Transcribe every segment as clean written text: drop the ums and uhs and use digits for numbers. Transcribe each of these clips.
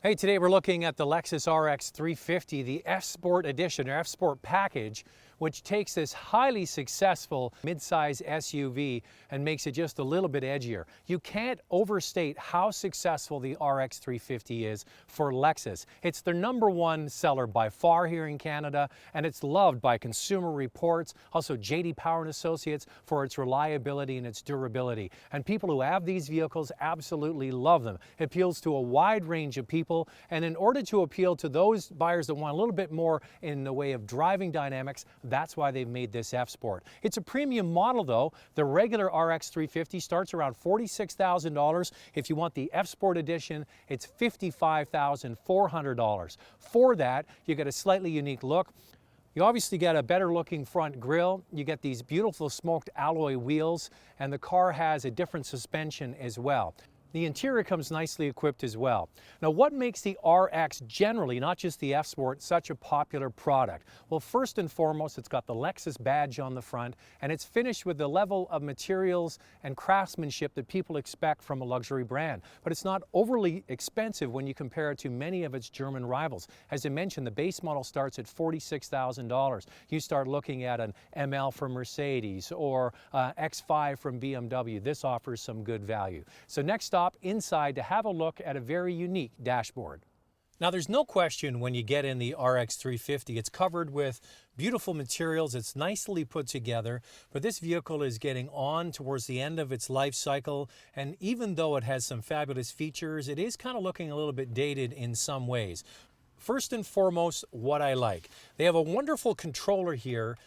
Hey, today we're looking at the Lexus RX350, the F-Sport edition or F-Sport package, which takes this highly successful midsize SUV and makes it just a little bit edgier. You can't overstate how successful the RX350 is for Lexus. It's their #1 seller by far here in Canada, and it's loved by Consumer Reports, also JD Power and Associates for its reliability and its durability. And people who have these vehicles absolutely love them. It appeals to a wide range of people, and in order to appeal to those buyers that want a little bit more in the way of driving dynamics, that's why they've made this F-Sport. It's a premium model though. The regular RX350 starts around $46,000. If you want the F-Sport edition, it's $55,400. For that, you get a slightly unique look. You obviously get a better looking front grille, you get these beautiful smoked alloy wheels, and the car has a different suspension as well. The interior comes nicely equipped as well. Now, what makes the RX generally, not just the F-Sport, such a popular product? Well, first and foremost, it's got the Lexus badge on the front, and it's finished with the level of materials and craftsmanship that people expect from a luxury brand. But it's not overly expensive when you compare it to many of its German rivals. As I mentioned, the base model starts at $46,000. You start looking at an ML from Mercedes or X5 from BMW. This offers some good value. So next stop inside to have a look at a very unique dashboard. Now, there's no question when you get in the RX350, it's covered with beautiful materials, it's nicely put together, but this vehicle is getting on towards the end of its life cycle, and even though it has some fabulous features, it is kind of looking a little bit dated in some ways. First and foremost, what I like. They have a wonderful controller here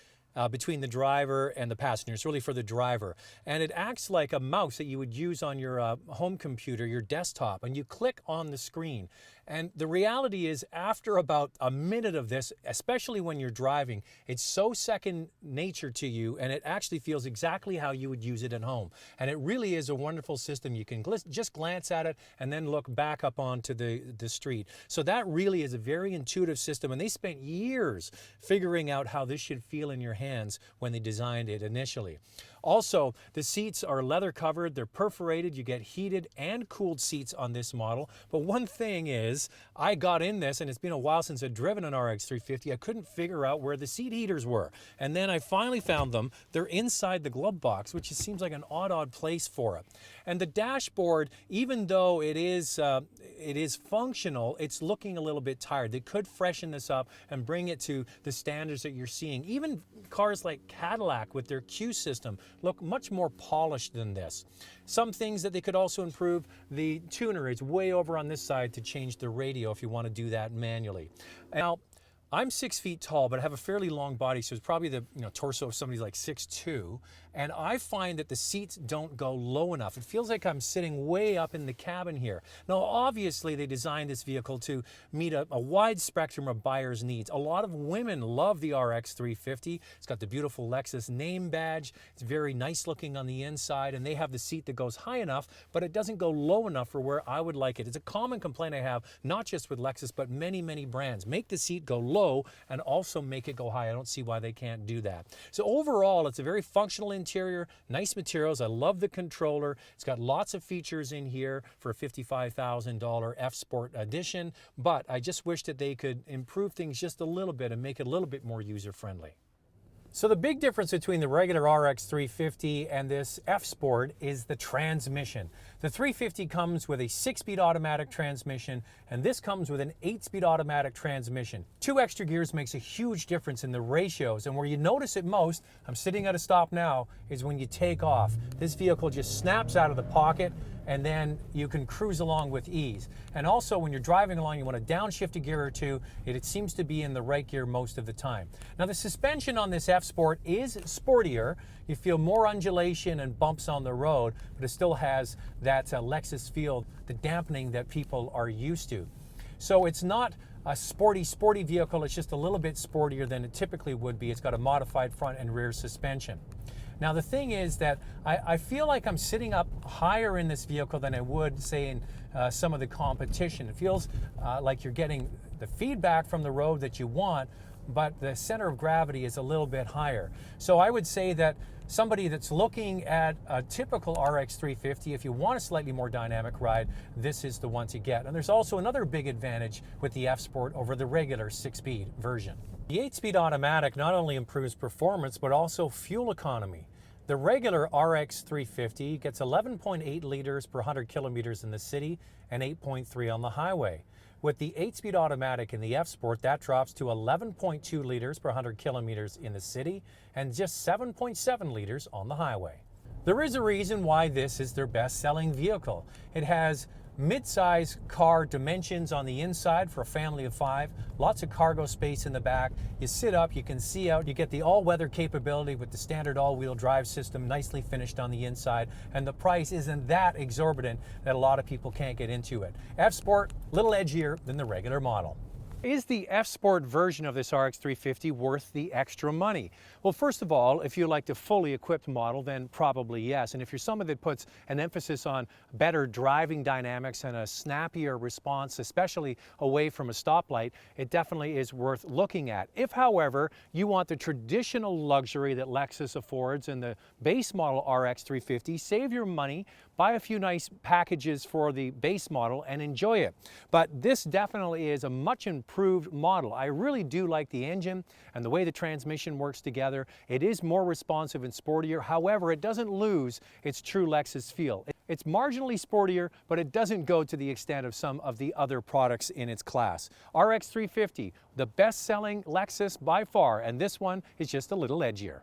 between the driver and the passenger. It's really for the driver. And it acts like a mouse that you would use on your home computer, your desktop, and you click on the screen. And the reality is, after about a minute of this, especially when you're driving, it's so second nature to you, and it actually feels exactly how you would use it at home. And it really is a wonderful system. You can just glance at it and then look back up onto the street. So that really is a very intuitive system, and they spent years figuring out how this should feel in your hands when they designed it initially. Also, the seats are leather covered, they're perforated, you get heated and cooled seats on this model. But one thing is, I got in this, and it's been a while since I've driven an RX350, I couldn't figure out where the seat heaters were. And then I finally found them. They're inside the glove box, which seems like an odd place for it. And the dashboard, even though it is functional, it's looking a little bit tired. They could freshen this up and bring it to the standards that you're seeing. Even cars like Cadillac with their Q system look much more polished than this. Some things that they could also improve, the tuner is way over on this side to change the radio if you want to do that manually. Now, I'm 6 feet tall, but I have a fairly long body, so it's probably the torso of somebody like 6'2", and I find that the seats don't go low enough. It feels like I'm sitting way up in the cabin here. Now, obviously, they designed this vehicle to meet a wide spectrum of buyers' needs. A lot of women love the RX350. It's got the beautiful Lexus name badge. It's very nice looking on the inside, and they have the seat that goes high enough, but it doesn't go low enough for where I would like it. It's a common complaint I have, not just with Lexus, but many brands. Make the seat go low and also make it go high. I don't see why they can't do that. So overall, it's a very functional interior, nice materials. I love the controller. It's got lots of features in here for a $55,000 F-Sport edition, but I just wish that they could improve things just a little bit and make it a little bit more user-friendly. So the big difference between the regular RX350 and this F-Sport is the transmission. The 350 comes with a 6-speed automatic transmission, and this comes with an 8-speed automatic transmission. 2 extra gears makes a huge difference in the ratios, and where you notice it most, I'm sitting at a stop now, is when you take off. This vehicle just snaps out of the pocket, and then you can cruise along with ease. And also, when you're driving along, you want to downshift a gear or two. It seems to be in the right gear most of the time. Now, the suspension on this F-Sport is sportier. You feel more undulation and bumps on the road, but it still has that Lexus feel, the dampening that people are used to. So it's not a sporty vehicle. It's just a little bit sportier than it typically would be. It's got a modified front and rear suspension. Now, the thing is that I feel like I'm sitting up higher in this vehicle than I would, say, in some of the competition. It feels like you're getting the feedback from the road that you want, but the center of gravity is a little bit higher. So I would say that somebody that's looking at a typical RX350, if you want a slightly more dynamic ride, this is the one to get. And there's also another big advantage with the F-Sport over the regular 6-speed version. The 8-speed automatic not only improves performance, but also fuel economy. The regular RX350 gets 11.8 liters per 100 kilometers in the city and 8.3 on the highway. With the 8-speed automatic in the F-Sport, that drops to 11.2 liters per 100 kilometers in the city and just 7.7 liters on the highway. There is a reason why this is their best-selling vehicle. It has mid-size car dimensions on the inside for a family of 5, lots of cargo space in the back. You sit up, you can see out, you get the all-weather capability with the standard all-wheel drive system nicely finished on the inside, and the price isn't that exorbitant that a lot of people can't get into it. F-Sport, a little edgier than the regular model. Is the F-Sport version of this RX350 worth the extra money? Well, first of all, if you like the fully equipped model, then probably yes. And if you're someone that puts an emphasis on better driving dynamics and a snappier response, especially away from a stoplight, it definitely is worth looking at. If, however, you want the traditional luxury that Lexus affords in the base model RX350, save your money, buy a few nice packages for the base model and enjoy it. But this definitely is a much improved model. I really do like the engine and the way the transmission works together. It is more responsive and sportier. However, it doesn't lose its true Lexus feel. It's marginally sportier, but it doesn't go to the extent of some of the other products in its class. RX350, the best-selling Lexus by far, and this one is just a little edgier.